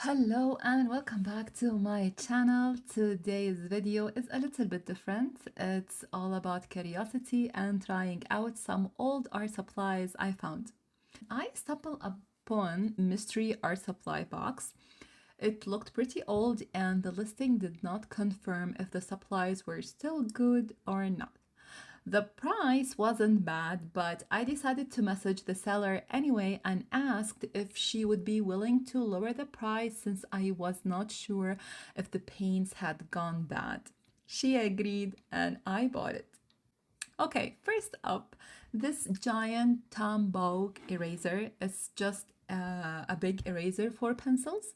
Hello and welcome back to my channel. Today's video is a little bit different. It's all about curiosity and trying out some old art supplies I found. I stumbled upon mystery art supply box. It looked pretty old and the listing did not confirm if the supplies were still good or not. The price wasn't bad, but I decided to message the seller anyway and asked if she would be willing to lower the price since I was not sure if the paints had gone bad. She agreed and I bought it. Okay, first up, this giant Tombow eraser is just a big eraser for pencils,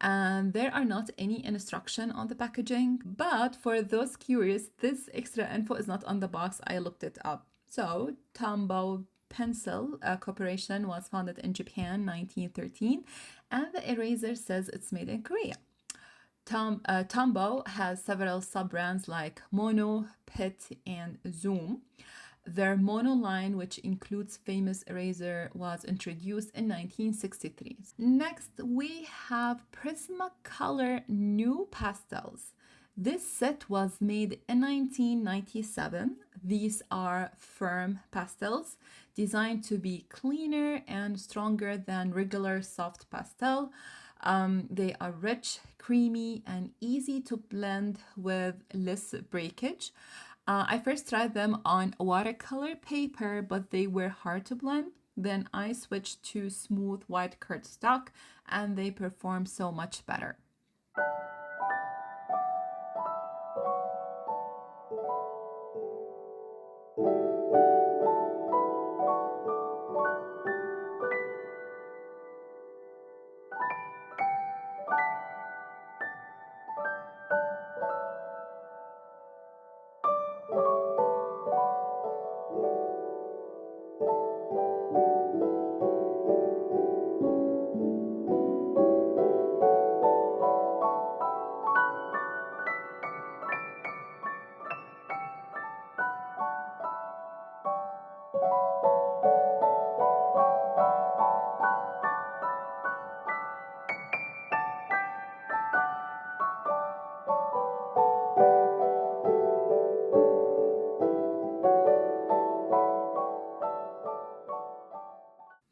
and there are not any instruction on the packaging. But for those curious, this extra info is not on the box. I looked it up. So, Tombow Pencil Corporation was founded in Japan 1913, and the eraser says it's made in Korea. Tombow has several sub-brands like Mono, Pit, and Zoom. Their Mono line, which includes famous eraser, was introduced in 1963. Next, we have Prismacolor NuPastels. This set was made in 1997. These are firm pastels designed to be cleaner and stronger than regular soft pastel. They are rich, creamy, and easy to blend with less breakage. I first tried them on watercolor paper, but they were hard to blend. Then I switched to smooth white cardstock and they perform so much better.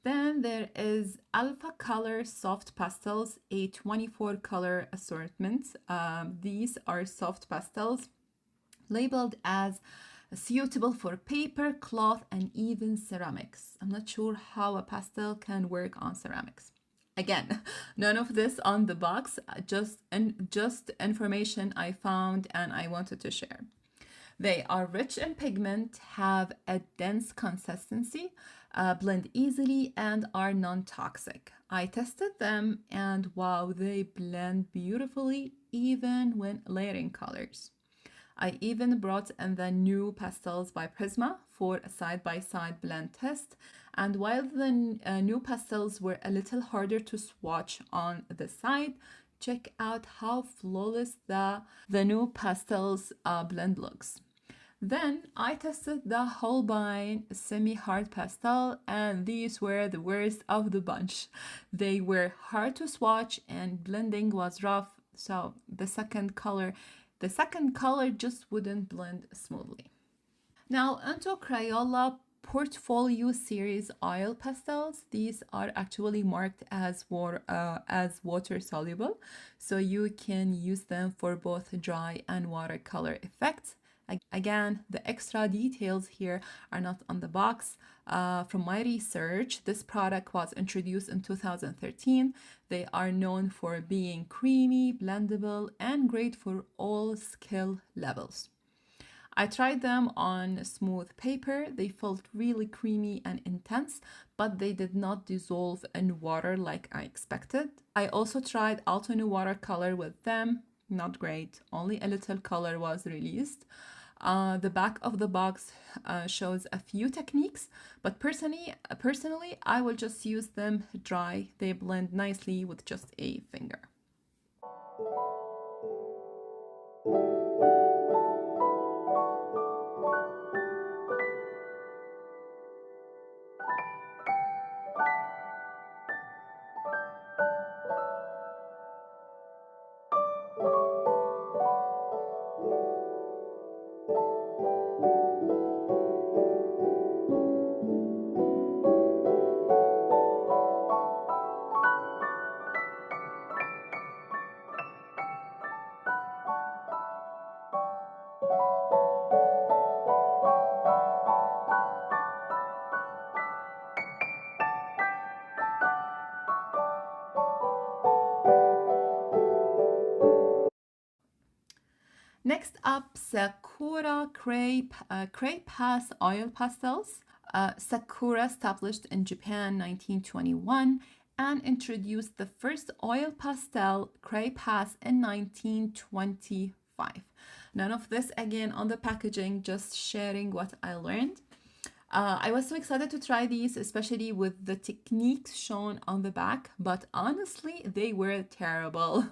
Then there is Alphacolor Soft Pastels, a 24 color assortment. These are soft pastels labeled as suitable for paper, cloth, and even ceramics. I'm not sure how a pastel can work on ceramics. Again, none of this on the box, just information I found and I wanted to share. They are rich in pigment, have a dense consistency, blend easily, and are non-toxic. I tested them and wow, they blend beautifully even when layering colors. I even brought in the NuPastels by Prisma for a side-by-side blend test. And while the NuPastels were a little harder to swatch on the side, check out how flawless the NuPastels blend looks. Then I tested the Holbein Semi-Hard Pastel, and these were the worst of the bunch. They were hard to swatch and blending was rough, so the second color just wouldn't blend smoothly. Now onto Crayola Portfolio Series Oil Pastels. These are actually marked as water-soluble, so you can use them for both dry and watercolor effects. Again, the extra details here are not on the box. From my research, this product was introduced in 2013. They are known for being creamy, blendable, and great for all skill levels. I tried them on smooth paper. They felt really creamy and intense, but they did not dissolve in water like I expected. I also tried Altoonu watercolor with them. Not great. Only a little color was released. The back of the box shows a few techniques, but personally, I will just use them dry. They blend nicely with just a finger. Next up, Sakura Cray-Pas Oil Pastels. Sakura established in Japan 1921 and introduced the first oil pastel Cray-Pas in 1925. None of this again on the packaging, just sharing what I learned. I was so excited to try these, especially with the techniques shown on the back, but honestly, they were terrible.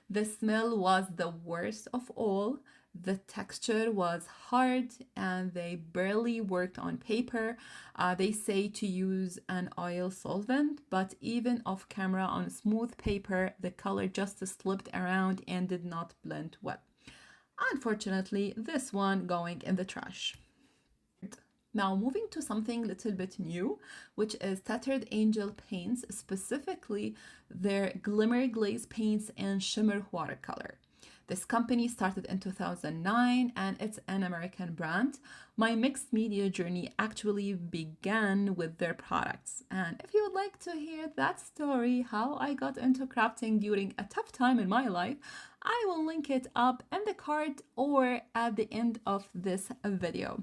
The smell was the worst of all. The texture was hard and they barely worked on paper. They say to use an oil solvent, but even off camera on smooth paper, the color just slipped around and did not blend well. Unfortunately, this one going in the trash. Now moving to something a little bit new, which is Tattered Angel paints, specifically their Glimmer Glaze paints and Shimmer watercolor. This company started in 2009 and it's an American brand. My mixed media journey actually began with their products. And if you would like to hear that story, how I got into crafting during a tough time in my life, I will link it up in the card or at the end of this video.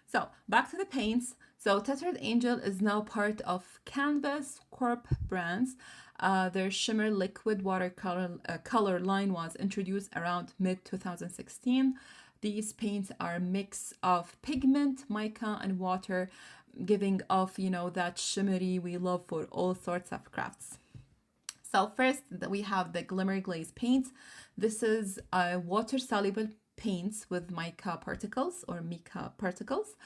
So back to the paints. So Tattered Angel is now part of Canvas Corp brands. Their Shimmer liquid watercolor color line was introduced around mid 2016. These paints are a mix of pigment, mica, and water, giving off, that shimmery we love for all sorts of crafts. So first we have the Glimmer Glaze paint. This is a water-soluble paints with mica particles or mica particles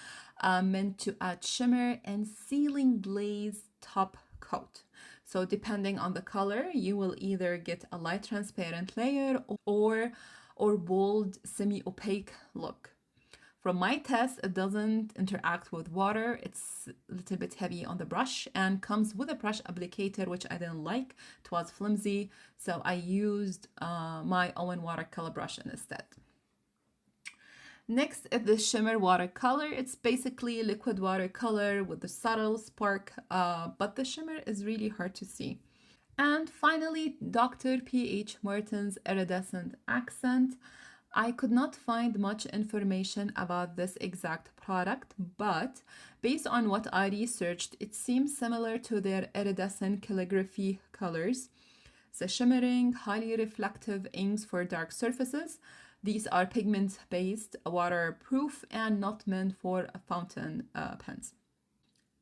meant to add shimmer and sealing glaze top coat. So depending on the color, you will either get a light transparent layer or bold semi-opaque look. From my test, it doesn't interact with water. It's a little bit heavy on the brush and comes with a brush applicator, which I didn't like. It was flimsy, so I used my own watercolor brush instead. Next is the Shimmer watercolor. It's basically liquid watercolor with a subtle spark, but the shimmer is really hard to see. And finally, Dr. P.H. Martin's Iridescent Accent. I could not find much information about this exact product, but based on what I researched, it seems similar to their iridescent calligraphy colors. The shimmering, highly reflective inks for dark surfaces. These are pigment-based, waterproof, and not meant for fountain pens.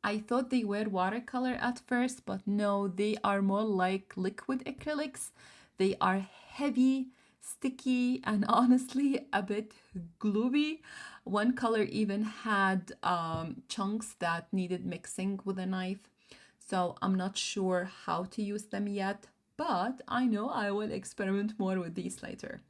I thought they were watercolor at first, but no, they are more like liquid acrylics. They are heavy, sticky, and honestly a bit gluey. One color even had chunks that needed mixing with a knife. So I'm not sure how to use them yet, but I know I will experiment more with these later.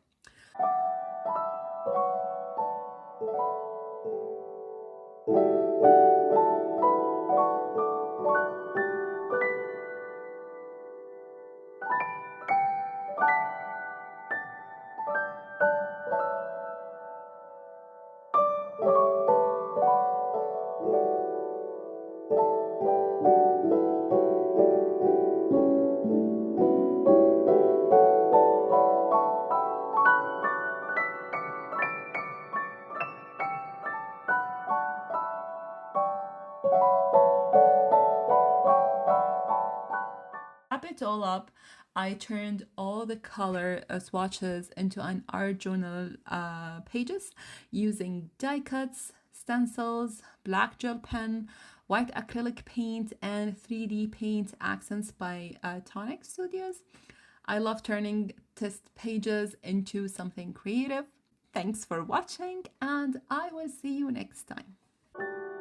Wrap it all up, I turned all the color swatches into an art journal pages using die cuts, stencils, black gel pen, white acrylic paint, and 3D paint accents by Tonic Studios. I love turning test pages into something creative. Thanks for watching, and I will see you next time.